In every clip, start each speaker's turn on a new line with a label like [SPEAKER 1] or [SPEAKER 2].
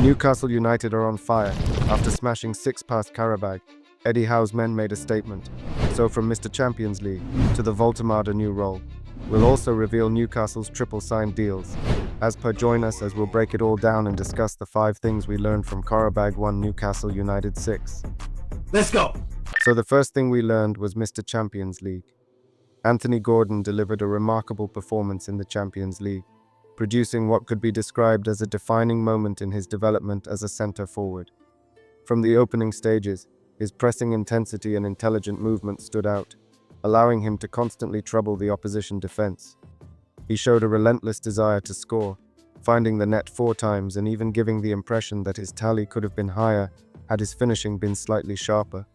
[SPEAKER 1] Newcastle United are on fire. After smashing 6 past Qarabag, Eddie Howe's men made a statement. So from Mr. Champions League to the Voltemade new role, we'll also reveal Newcastle's triple signed deals. As per, join us as we'll break it all down and discuss the 5 things we learned from Qarabag 1 Newcastle United 6.
[SPEAKER 2] Let's go!
[SPEAKER 1] So the first thing we learned was Mr. Champions League. Anthony Gordon delivered a remarkable performance in the Champions League, producing what could be described as a defining moment in his development as a centre forward. From the opening stages, his pressing intensity and intelligent movement stood out, allowing him to constantly trouble the opposition defence. He showed a relentless desire to score, finding the net 4 times and even giving the impression that his tally could have been higher had his finishing been slightly sharper.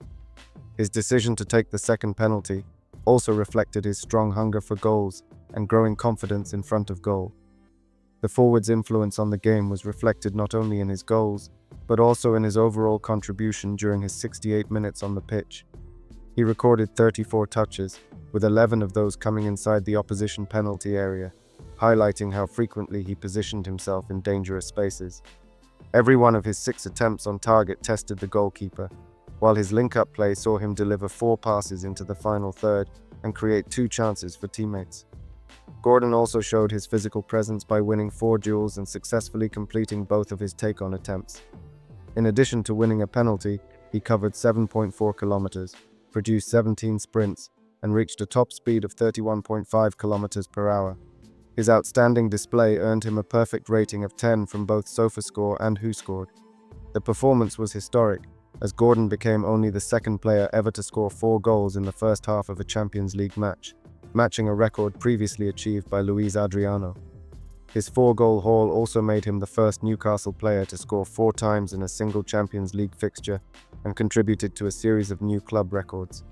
[SPEAKER 1] His decision to take the second penalty also reflected his strong hunger for goals and growing confidence in front of goal. The forward's influence on the game was reflected not only in his goals, but also in his overall contribution during his 68 minutes on the pitch. He recorded 34 touches, with 11 of those coming inside the opposition penalty area, highlighting how frequently he positioned himself in dangerous spaces. Every one of his 6 attempts on target tested the goalkeeper, while his link-up play saw him deliver 4 passes into the final third and create 2 chances for teammates. Gordon also showed his physical presence by winning 4 duels and successfully completing both of his take-on attempts. In addition to winning a penalty, he covered 7.4 kilometers, produced 17 sprints, and reached a top speed of 31.5 kilometers per hour. His outstanding display earned him a perfect rating of 10 from both SofaScore and WhoScored. The performance was historic, as Gordon became only the second player ever to score 4 goals in the first half of a Champions League match, matching a record previously achieved by Luis Adriano. His 4-goal haul also made him the first Newcastle player to score 4 times in a single Champions League fixture and contributed to a series of new club records.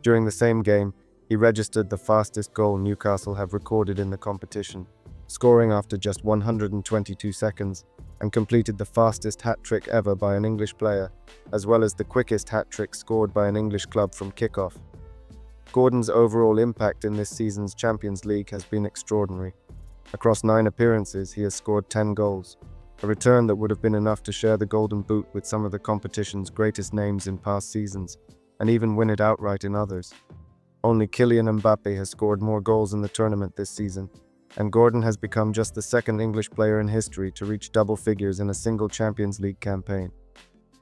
[SPEAKER 1] During the same game, he registered the fastest goal Newcastle have recorded in the competition, scoring after just 122 seconds, and completed the fastest hat-trick ever by an English player, as well as the quickest hat-trick scored by an English club from kickoff. Gordon's overall impact in this season's Champions League has been extraordinary. Across 9 appearances, he has scored 10 goals, a return that would have been enough to share the Golden Boot with some of the competition's greatest names in past seasons, and even win it outright in others. Only Kylian Mbappe has scored more goals in the tournament this season, and Gordon has become just the second English player in history to reach double figures in a single Champions League campaign.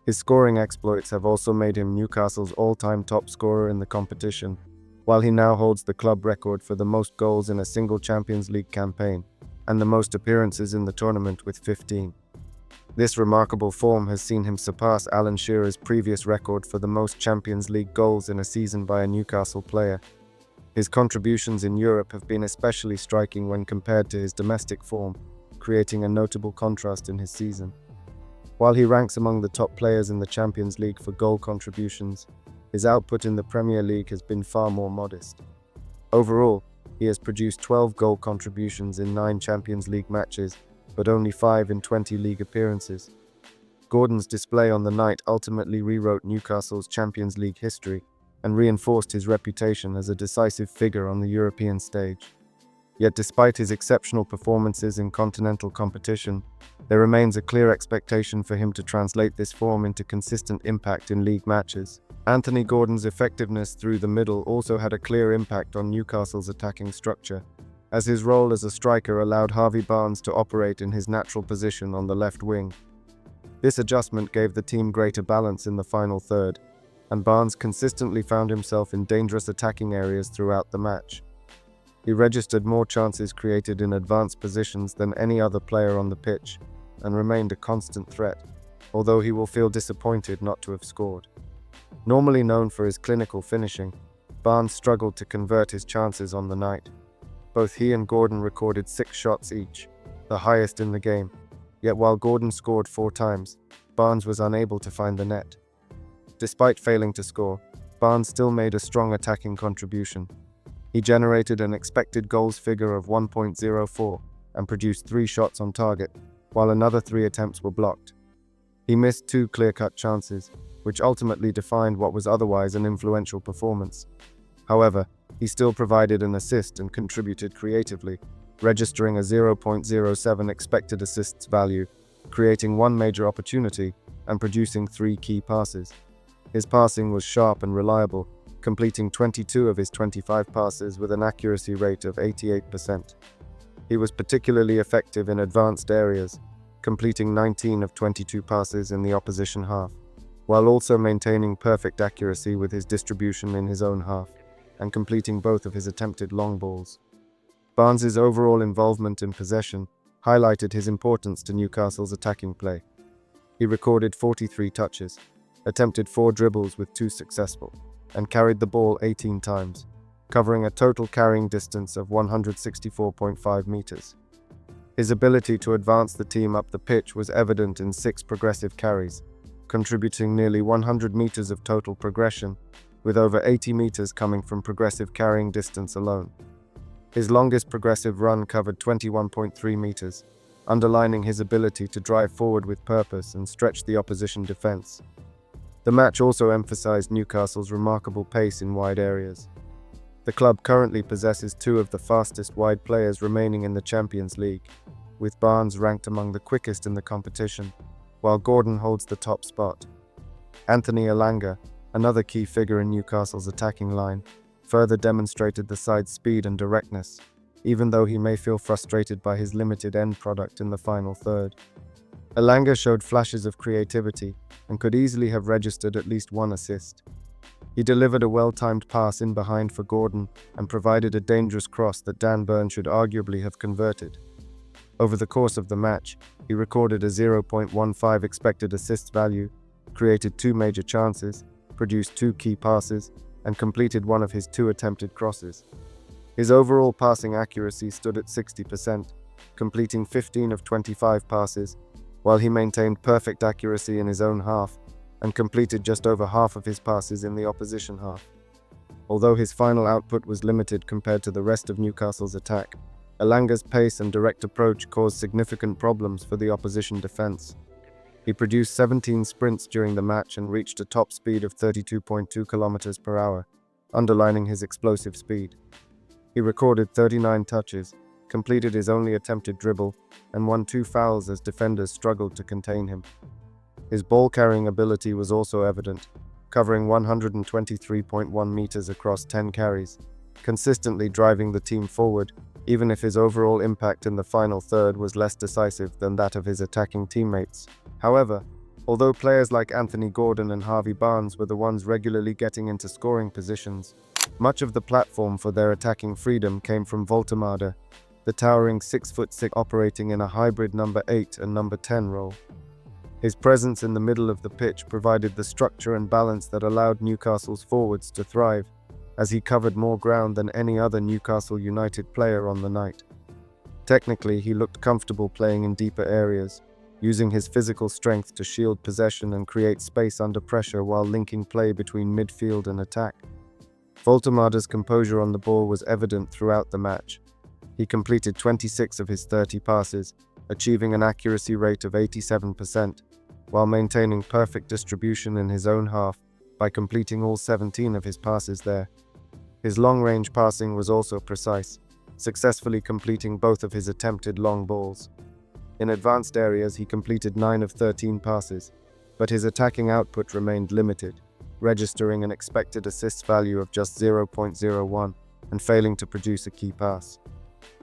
[SPEAKER 1] His scoring exploits have also made him Newcastle's all-time top scorer in the competition, while he now holds the club record for the most goals in a single Champions League campaign, and the most appearances in the tournament with 15. This remarkable form has seen him surpass Alan Shearer's previous record for the most Champions League goals in a season by a Newcastle player. His contributions in Europe have been especially striking when compared to his domestic form, creating a notable contrast in his season. While he ranks among the top players in the Champions League for goal contributions, his output in the Premier League has been far more modest. Overall, he has produced 12 goal contributions in 9 Champions League matches, but only 5 in 20 league appearances. Gordon's display on the night ultimately rewrote Newcastle's Champions League history and reinforced his reputation as a decisive figure on the European stage. Yet despite his exceptional performances in continental competition, there remains a clear expectation for him to translate this form into consistent impact in league matches. Anthony Gordon's effectiveness through the middle also had a clear impact on Newcastle's attacking structure, as his role as a striker allowed Harvey Barnes to operate in his natural position on the left wing. This adjustment gave the team greater balance in the final third, and Barnes consistently found himself in dangerous attacking areas throughout the match. He registered more chances created in advanced positions than any other player on the pitch, and remained a constant threat, although he will feel disappointed not to have scored. Normally known for his clinical finishing, Barnes struggled to convert his chances on the night. Both he and Gordon recorded 6 shots each, the highest in the game, yet while Gordon scored 4 times, Barnes was unable to find the net. Despite failing to score, Barnes still made a strong attacking contribution. He generated an expected goals figure of 1.04 and produced 3 shots on target, while another 3 attempts were blocked. He missed 2 clear-cut chances, which ultimately defined what was otherwise an influential performance. However, he still provided an assist and contributed creatively, registering a 0.07 expected assists value creating one major opportunity and producing 3 key passes. His passing was sharp and reliable, completing 22 of his 25 passes with an accuracy rate of 88%. He was particularly effective in advanced areas, completing 19 of 22 passes in the opposition half, while also maintaining perfect accuracy with his distribution in his own half, and completing both of his attempted long balls. Barnes's overall involvement in possession highlighted his importance to Newcastle's attacking play. He recorded 43 touches, attempted 4 dribbles with 2 successful, and carried the ball 18 times, covering a total carrying distance of 164.5 meters. His ability to advance the team up the pitch was evident in 6 progressive carries, contributing nearly 100 meters of total progression, with over 80 meters coming from progressive carrying distance alone. His longest progressive run covered 21.3 meters, underlining his ability to drive forward with purpose and stretch the opposition defense. The match also emphasized Newcastle's remarkable pace in wide areas. The club currently possesses 2 of the fastest wide players remaining in the Champions League, with Barnes ranked among the quickest in the competition, while Gordon holds the top spot. Anthony Elanga, another key figure in Newcastle's attacking line, further demonstrated the side's speed and directness, even though he may feel frustrated by his limited end product in the final third. Elanga showed flashes of creativity and could easily have registered at least 1 assist. He delivered a well-timed pass in behind for Gordon and provided a dangerous cross that Dan Burn should arguably have converted. Over the course of the match, he recorded a 0.15 expected assist value, created 2 major chances, produced 2 key passes, and completed 1 of his 2 attempted crosses. His overall passing accuracy stood at 60%, completing 15 of 25 passes, while he maintained perfect accuracy in his own half and completed just over half of his passes in the opposition half. Although his final output was limited compared to the rest of Newcastle's attack, Elanga's pace and direct approach caused significant problems for the opposition defense. He produced 17 sprints during the match and reached a top speed of 32.2 km per hour, underlining his explosive speed. He recorded 39 touches, completed his only attempted dribble, and won 2 fouls as defenders struggled to contain him. His ball-carrying ability was also evident, covering 123.1 meters across 10 carries, consistently driving the team forward, even if his overall impact in the final third was less decisive than that of his attacking teammates. However, although players like Anthony Gordon and Harvey Barnes were the ones regularly getting into scoring positions, much of the platform for their attacking freedom came from Voltemade, the towering 6'6" operating in a hybrid number 8 and number 10 role. His presence in the middle of the pitch provided the structure and balance that allowed Newcastle's forwards to thrive, as he covered more ground than any other Newcastle United player on the night. Technically, he looked comfortable playing in deeper areas, using his physical strength to shield possession and create space under pressure while linking play between midfield and attack. Voltemade's composure on the ball was evident throughout the match. He completed 26 of his 30 passes, achieving an accuracy rate of 87%, while maintaining perfect distribution in his own half by completing all 17 of his passes there. His long-range passing was also precise, successfully completing both of his attempted long balls. In advanced areas, he completed 9 of 13 passes, but his attacking output remained limited, registering an expected assist value of just 0.01 and failing to produce a key pass.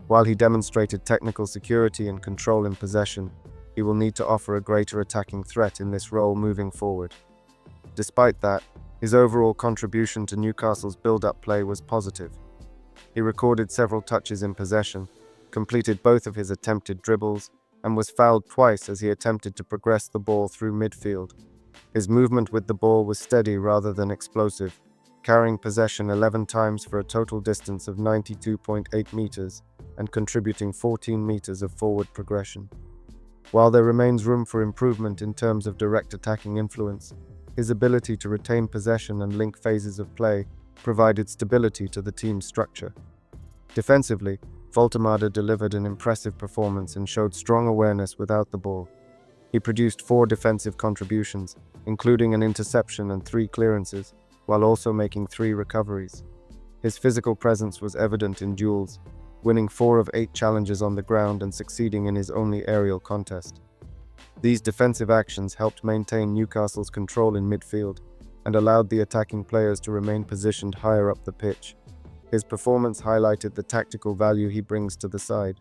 [SPEAKER 1] While he demonstrated technical security and control in possession, he will need to offer a greater attacking threat in this role moving forward. Despite that, his overall contribution to Newcastle's build-up play was positive. He recorded several touches in possession, completed both of his attempted dribbles, and was fouled twice as he attempted to progress the ball through midfield. His movement with the ball was steady rather than explosive, carrying possession 11 times for a total distance of 92.8 meters and contributing 14 meters of forward progression. While there remains room for improvement in terms of direct attacking influence, his ability to retain possession and link phases of play provided stability to the team's structure. Defensively, Voltemade delivered an impressive performance and showed strong awareness without the ball. He produced 4 defensive contributions, including an interception and 3 clearances, while also making 3 recoveries. His physical presence was evident in duels, winning 4 of 8 challenges on the ground and succeeding in his only aerial contest. These defensive actions helped maintain Newcastle's control in midfield and allowed the attacking players to remain positioned higher up the pitch. His performance highlighted the tactical value he brings to the side.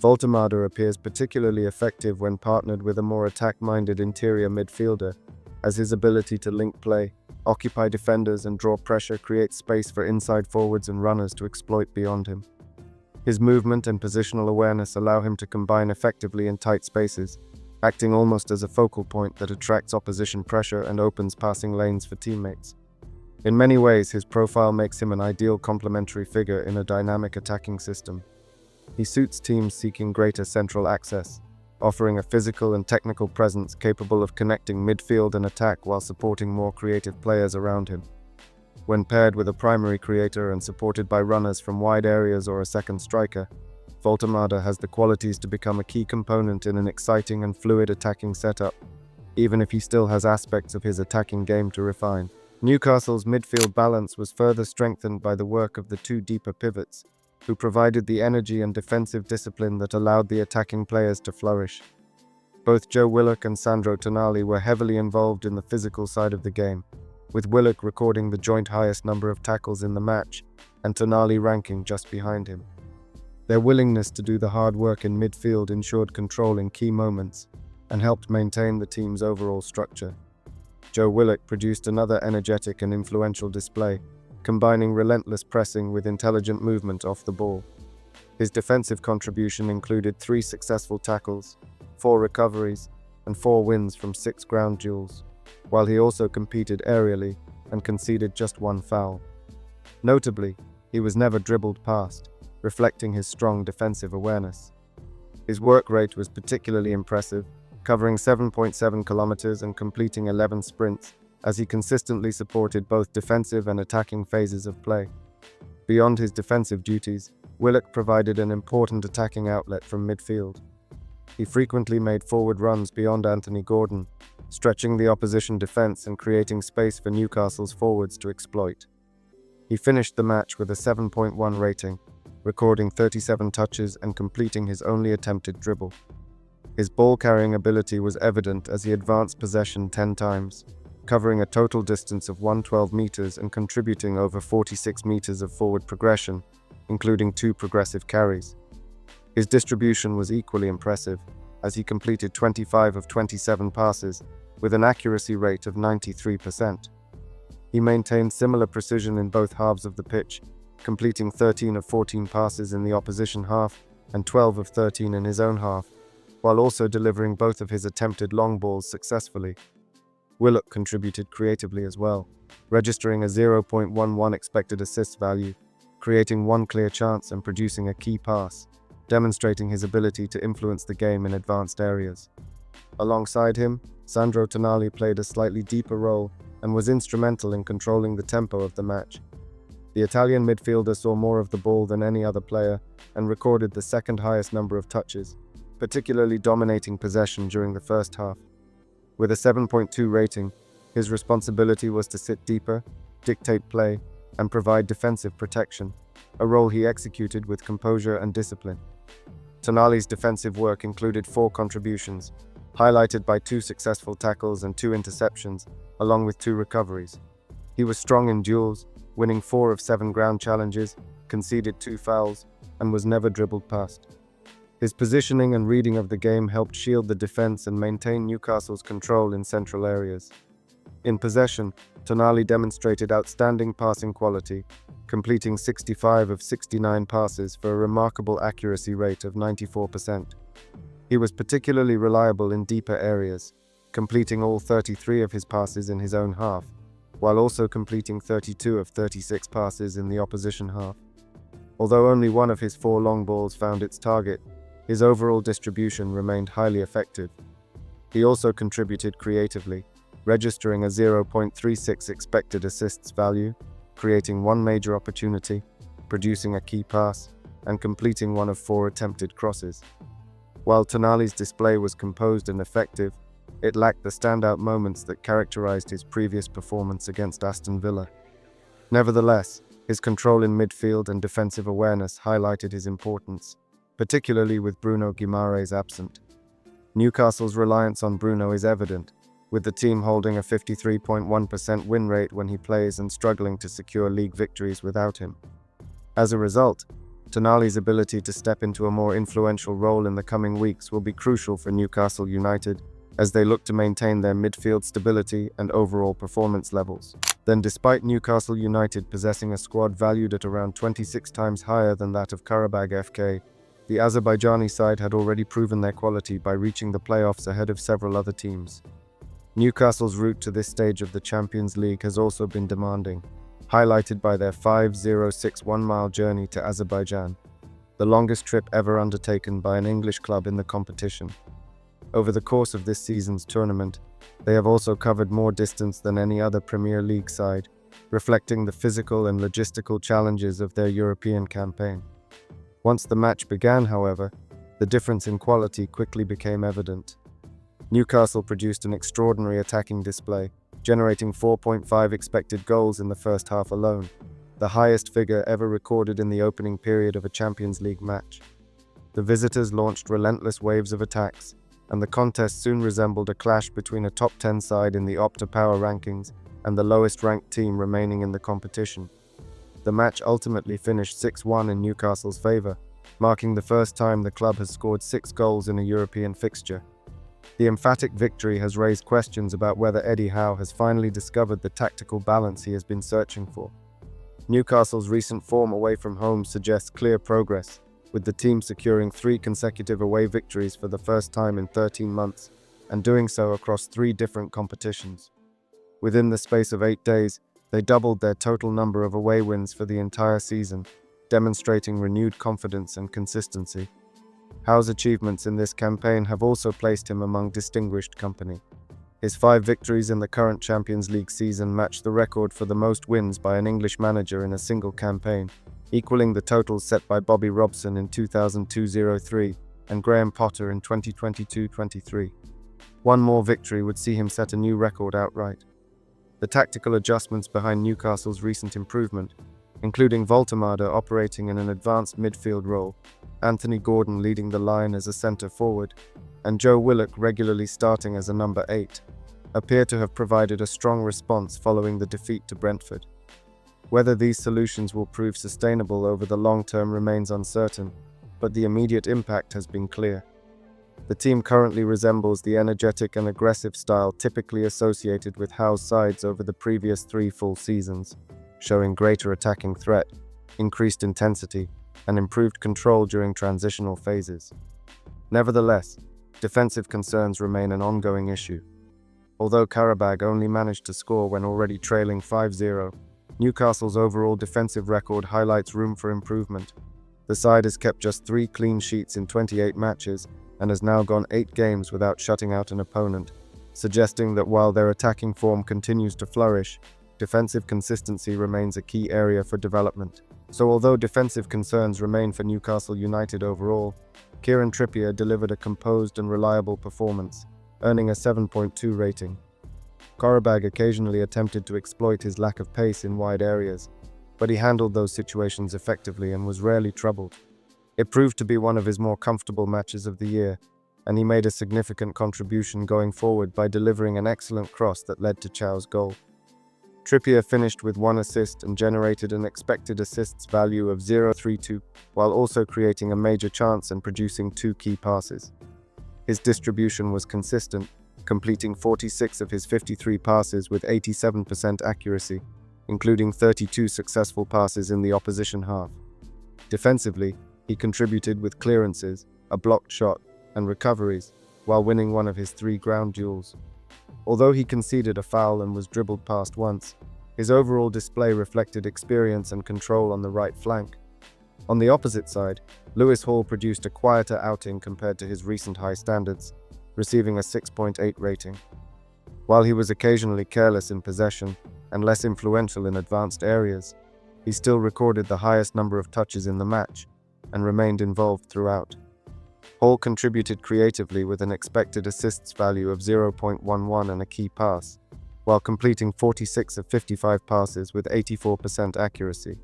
[SPEAKER 1] Voltemade appears particularly effective when partnered with a more attack-minded interior midfielder, as his ability to link play, occupy defenders and draw pressure creates space for inside forwards and runners to exploit beyond him. His movement and positional awareness allow him to combine effectively in tight spaces, acting almost as a focal point that attracts opposition pressure and opens passing lanes for teammates. In many ways, his profile makes him an ideal complementary figure in a dynamic attacking system. He suits teams seeking greater central access, offering a physical and technical presence capable of connecting midfield and attack while supporting more creative players around him. When paired with a primary creator and supported by runners from wide areas or a second striker, Voltemade has the qualities to become a key component in an exciting and fluid attacking setup, even if he still has aspects of his attacking game to refine. Newcastle's midfield balance was further strengthened by the work of the two deeper pivots, who provided the energy and defensive discipline that allowed the attacking players to flourish. Both Joe Willock and Sandro Tonali were heavily involved in the physical side of the game, with Willock recording the joint highest number of tackles in the match and Tonali ranking just behind him. Their willingness to do the hard work in midfield ensured control in key moments and helped maintain the team's overall structure. Joe Willock produced another energetic and influential display, combining relentless pressing with intelligent movement off the ball. His defensive contribution included 3 successful tackles, 4 recoveries, and 4 wins from 6 ground duels, while he also competed aerially and conceded just 1 foul. Notably, he was never dribbled past, reflecting his strong defensive awareness. His work rate was particularly impressive, covering 7.7 kilometers and completing 11 sprints, as he consistently supported both defensive and attacking phases of play. Beyond his defensive duties, Willock provided an important attacking outlet from midfield. He frequently made forward runs beyond Anthony Gordon, stretching the opposition defense and creating space for Newcastle's forwards to exploit. He finished the match with a 7.1 rating, recording 37 touches and completing his only attempted dribble. His ball-carrying ability was evident as he advanced possession 10 times, covering a total distance of 112 meters and contributing over 46 meters of forward progression, including 2 progressive carries. His distribution was equally impressive, as he completed 25 of 27 passes, with an accuracy rate of 93%. He maintained similar precision in both halves of the pitch, completing 13 of 14 passes in the opposition half and 12 of 13 in his own half, while also delivering both of his attempted long balls successfully. Willock contributed creatively as well, registering a 0.11 expected assist value, creating 1 clear chance and producing a key pass, demonstrating his ability to influence the game in advanced areas. Alongside him, Sandro Tonali played a slightly deeper role and was instrumental in controlling the tempo of the match. The Italian midfielder saw more of the ball than any other player and recorded the second highest number of touches, particularly dominating possession during the first half. With a 7.2 rating, his responsibility was to sit deeper, dictate play, and provide defensive protection, a role he executed with composure and discipline. Tonali's defensive work included 4 contributions, highlighted by 2 successful tackles and 2 interceptions, along with 2 recoveries. He was strong in duels, winning 4 of 7 ground challenges, conceded 2 fouls, and was never dribbled past. His positioning and reading of the game helped shield the defense and maintain Newcastle's control in central areas. In possession, Tonali demonstrated outstanding passing quality, completing 65 of 69 passes for a remarkable accuracy rate of 94%. He was particularly reliable in deeper areas, completing all 33 of his passes in his own half, while also completing 32 of 36 passes in the opposition half. Although only 1 of his 4 long balls found its target, his overall distribution remained highly effective. He also contributed creatively, registering a 0.36 expected assists value, creating 1 major opportunity, producing a key pass, and completing 1 of 4 attempted crosses. While Tonali's display was composed and effective, it lacked the standout moments that characterized his previous performance against Aston Villa. Nevertheless, his control in midfield and defensive awareness highlighted his importance, particularly with Bruno Guimaraes absent. Newcastle's reliance on Bruno is evident, with the team holding a 53.1% win rate when he plays and struggling to secure league victories without him. As a result, Tonali's ability to step into a more influential role in the coming weeks will be crucial for Newcastle United as they look to maintain their midfield stability and overall performance levels. Then, despite Newcastle United possessing a squad valued at around 26 times higher than that of Qarabag FK, the Azerbaijani side had already proven their quality by reaching the playoffs ahead of several other teams. Newcastle's route to this stage of the Champions League has also been demanding, highlighted by their 5,061-mile journey to Azerbaijan, the longest trip ever undertaken by an English club in the competition. Over the course of this season's tournament, they have also covered more distance than any other Premier League side, reflecting the physical and logistical challenges of their European campaign. Once the match began, however, the difference in quality quickly became evident. Newcastle produced an extraordinary attacking display, generating 4.5 expected goals in the first half alone, the highest figure ever recorded in the opening period of a Champions League match. The visitors launched relentless waves of attacks, and the contest soon resembled a clash between a top 10 side in the Opta Power rankings and the lowest-ranked team remaining in the competition. The match ultimately finished 6-1 in Newcastle's favour, marking the first time the club has scored 6 goals in a European fixture. The emphatic victory has raised questions about whether Eddie Howe has finally discovered the tactical balance he has been searching for. Newcastle's recent form away from home suggests clear progress, with the team securing 3 consecutive away victories for the first time in 13 months, and doing so across 3 different competitions. Within the space of 8 days, they doubled their total number of away wins for the entire season, demonstrating renewed confidence and consistency. Howe's achievements in this campaign have also placed him among distinguished company. His 5 victories in the current Champions League season match the record for the most wins by an English manager in a single campaign, equaling the totals set by Bobby Robson in 2002-03 and Graham Potter in 2022-23. One more victory would see him set a new record outright. The tactical adjustments behind Newcastle's recent improvement, including Voltemade operating in an advanced midfield role, Anthony Gordon leading the line as a centre forward, and Joe Willock regularly starting as a number 8, appear to have provided a strong response following the defeat to Brentford. Whether these solutions will prove sustainable over the long term remains uncertain, but the immediate impact has been clear. The team currently resembles the energetic and aggressive style typically associated with Howe's sides over the previous 3 full seasons, showing greater attacking threat, increased intensity, and improved control during transitional phases. Nevertheless, defensive concerns remain an ongoing issue. Although Qarabag only managed to score when already trailing 5-0, Newcastle's overall defensive record highlights room for improvement. The side has kept just 3 clean sheets in 28 matches and has now gone 8 games without shutting out an opponent, suggesting that while their attacking form continues to flourish, defensive consistency remains a key area for development. So although defensive concerns remain for Newcastle United overall, Kieran Trippier delivered a composed and reliable performance, earning a 7.2 rating. Qarabag occasionally attempted to exploit his lack of pace in wide areas, but he handled those situations effectively and was rarely troubled. It proved to be one of his more comfortable matches of the year, and he made a significant contribution going forward by delivering an excellent cross that led to Chow's goal. Trippier finished with 1 assist and generated an expected assists value of 0.32, while also creating a major chance and producing 2 key passes. His distribution was consistent, completing 46 of his 53 passes with 87% accuracy, including 32 successful passes in the opposition half. Defensively, he contributed with clearances, a blocked shot, and recoveries, while winning one of his 3 ground duels. Although he conceded a foul and was dribbled past once, his overall display reflected experience and control on the right flank. On the opposite side, Lewis Hall produced a quieter outing compared to his recent high standards, receiving a 6.8 rating. While he was occasionally careless in possession and less influential in advanced areas, he still recorded the highest number of touches in the match and remained involved throughout. Hall contributed creatively with an expected assists value of 0.11 and a key pass, while completing 46 of 55 passes with 84% accuracy.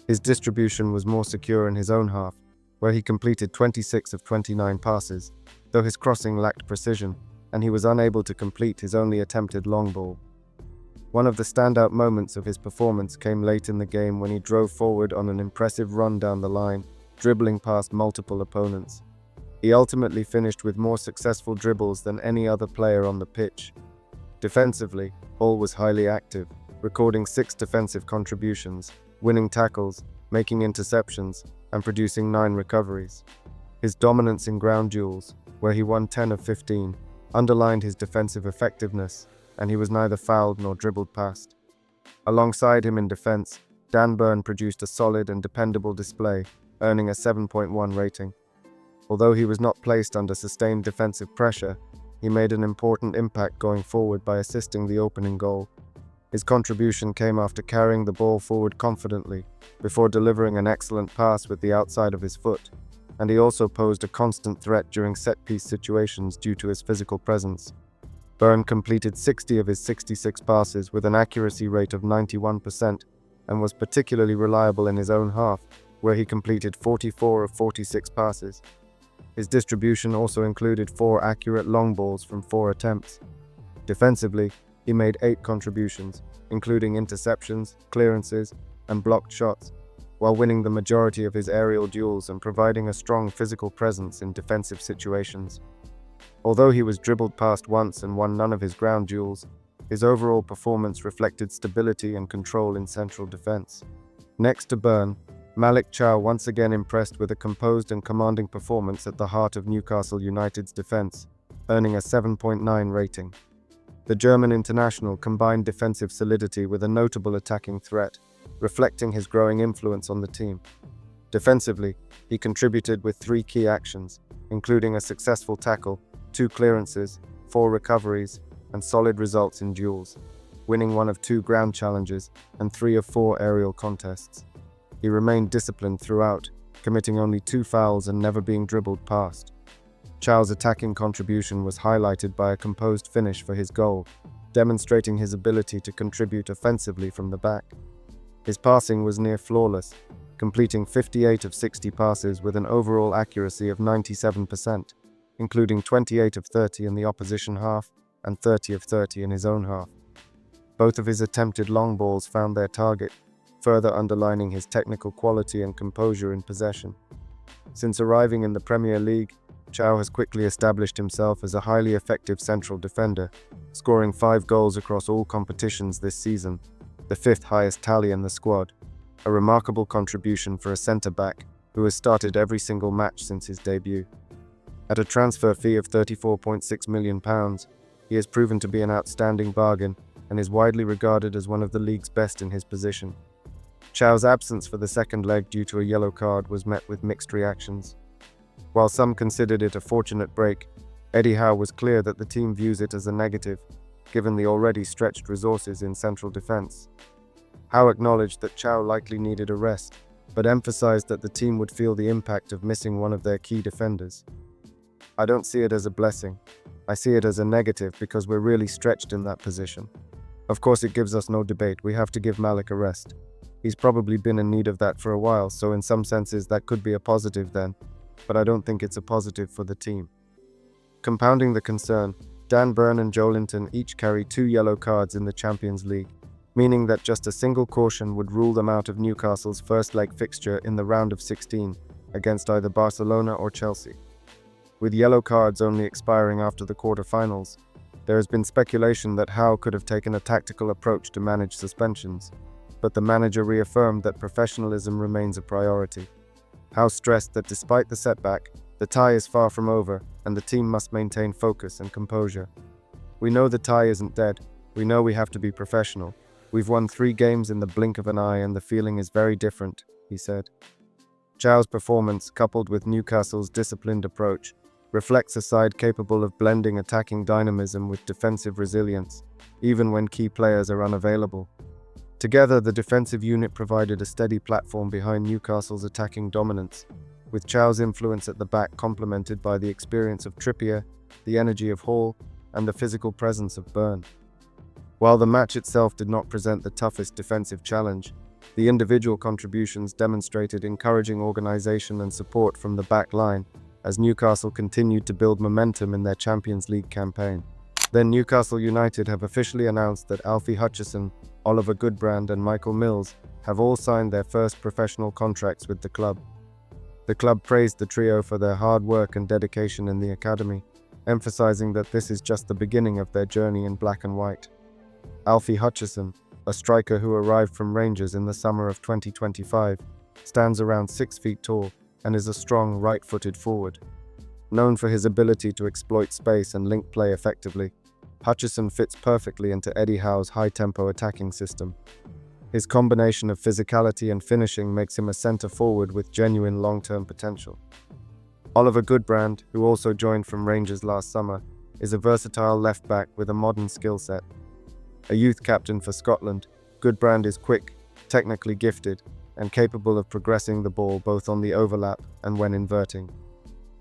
[SPEAKER 1] His distribution was more secure in his own half, where he completed 26 of 29 passes, though his crossing lacked precision, and he was unable to complete his only attempted long ball. One of the standout moments of his performance came late in the game when he drove forward on an impressive run down the line, dribbling past multiple opponents. He ultimately finished with more successful dribbles than any other player on the pitch. Defensively, Hall was highly active, recording 6 defensive contributions, winning tackles, making interceptions, and producing 9 recoveries. His dominance in ground duels, where he won 10 of 15, underlined his defensive effectiveness, and he was neither fouled nor dribbled past. Alongside him in defense, Dan Burn produced a solid and dependable display, earning a 7.1 rating. Although he was not placed under sustained defensive pressure, he made an important impact going forward by assisting the opening goal. His contribution came after carrying the ball forward confidently, before delivering an excellent pass with the outside of his foot, and he also posed a constant threat during set-piece situations due to his physical presence. Burn completed 60 of his 66 passes with an accuracy rate of 91% and was particularly reliable in his own half, where he completed 44 of 46 passes. His distribution also included 4 accurate long balls from 4 attempts. Defensively, he made 8 contributions, including interceptions, clearances, and blocked shots, while winning the majority of his aerial duels and providing a strong physical presence in defensive situations. Although he was dribbled past once and won none of his ground duels, his overall performance reflected stability and control in central defense. Next to Burn, Malik Chow once again impressed with a composed and commanding performance at the heart of Newcastle United's defense, earning a 7.9 rating. The German international combined defensive solidity with a notable attacking threat, reflecting his growing influence on the team. Defensively, he contributed with 3 key actions, including a successful tackle, 2 clearances, 4 recoveries, and solid results in duels, winning 1 of 2 ground challenges and 3 of 4 aerial contests. He remained disciplined throughout, committing only 2 fouls and never being dribbled past. Chow's attacking contribution was highlighted by a composed finish for his goal, demonstrating his ability to contribute offensively from the back. His passing was near flawless, completing 58 of 60 passes with an overall accuracy of 97%, including 28 of 30 in the opposition half and 30 of 30 in his own half. Both of his attempted long balls found their target, further underlining his technical quality and composure in possession. Since arriving in the Premier League, Chow has quickly established himself as a highly effective central defender, scoring 5 goals across all competitions this season, the 5th highest tally in the squad, a remarkable contribution for a centre-back who has started every single match since his debut. At a transfer fee of £34.6 million, he has proven to be an outstanding bargain and is widely regarded as one of the league's best in his position. Chow's absence for the second leg due to a yellow card was met with mixed reactions. While some considered it a fortunate break, Eddie Howe was clear that the team views it as a negative, given the already stretched resources in central defense. Howe acknowledged that Chow likely needed a rest, but emphasized that the team would feel the impact of missing one of their key defenders. "I don't see it as a blessing. I see it as a negative because we're really stretched in that position. Of course, it gives us no debate. We have to give Malik a rest. He's probably been in need of that for a while, so in some senses that could be a positive then, but I don't think it's a positive for the team." Compounding the concern, Dan Burn and Joelinton each carry 2 yellow cards in the Champions League, meaning that just a single caution would rule them out of Newcastle's first leg fixture in the round of 16 against either Barcelona or Chelsea. With yellow cards only expiring after the quarter-finals, there has been speculation that Howe could have taken a tactical approach to manage suspensions, but the manager reaffirmed that professionalism remains a priority. Howe stressed that despite the setback, the tie is far from over and the team must maintain focus and composure. "We know the tie isn't dead. We know we have to be professional. We've won 3 games in the blink of an eye and the feeling is very different," he said. Chow's performance, coupled with Newcastle's disciplined approach, reflects a side capable of blending attacking dynamism with defensive resilience, even when key players are unavailable. Together, the defensive unit provided a steady platform behind Newcastle's attacking dominance, with Chow's influence at the back complemented by the experience of Trippier, the energy of Hall, and the physical presence of Burn. While the match itself did not present the toughest defensive challenge, the individual contributions demonstrated encouraging organisation and support from the back line, as Newcastle continued to build momentum in their Champions League campaign. Then Newcastle United have officially announced that Alfie Hutchinson, Oliver Goodbrand and Michael Mills have all signed their first professional contracts with the club. The club praised the trio for their hard work and dedication in the academy, emphasizing that this is just the beginning of their journey in black and white. Alfie Hutchinson, a striker who arrived from Rangers in the summer of 2025, stands around 6 feet tall and is a strong right-footed forward. Known for his ability to exploit space and link play effectively, Hutchinson fits perfectly into Eddie Howe's high-tempo attacking system. His combination of physicality and finishing makes him a centre forward with genuine long-term potential. Oliver Goodbrand, who also joined from Rangers last summer, is a versatile left-back with a modern skill set. A youth captain for Scotland, Goodbrand is quick, technically gifted, and capable of progressing the ball both on the overlap and when inverting.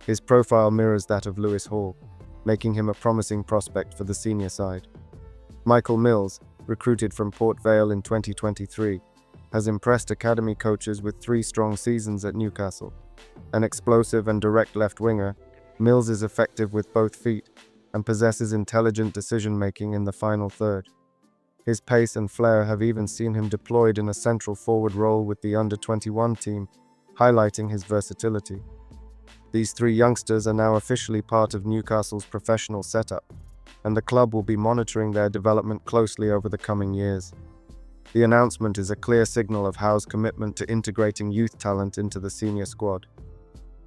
[SPEAKER 1] His profile mirrors that of Lewis Hall, making him a promising prospect for the senior side. Michael Mills, recruited from Port Vale in 2023, has impressed academy coaches with 3 strong seasons at Newcastle. An explosive and direct left winger, Mills is effective with both feet and possesses intelligent decision-making in the final third. His pace and flair have even seen him deployed in a central forward role with the under-21 team, highlighting his versatility. These 3 youngsters are now officially part of Newcastle's professional setup, and the club will be monitoring their development closely over the coming years. The announcement is a clear signal of Howe's commitment to integrating youth talent into the senior squad.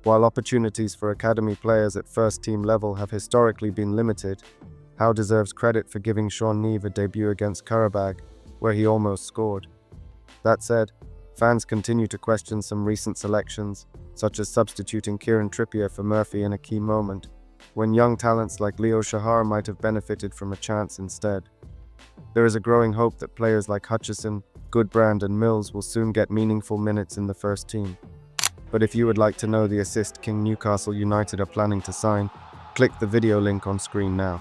[SPEAKER 1] While opportunities for academy players at first-team level have historically been limited, Howe deserves credit for giving Sean Neve a debut against Qarabag, where he almost scored. That said, fans continue to question some recent selections, such as substituting Kieran Trippier for Murphy in a key moment, when young talents like Leo Shahar might have benefited from a chance instead. There is a growing hope that players like Hutchinson, Goodbrand and Mills will soon get meaningful minutes in the first team. But if you would like to know the assist king Newcastle United are planning to sign, click the video link on screen now.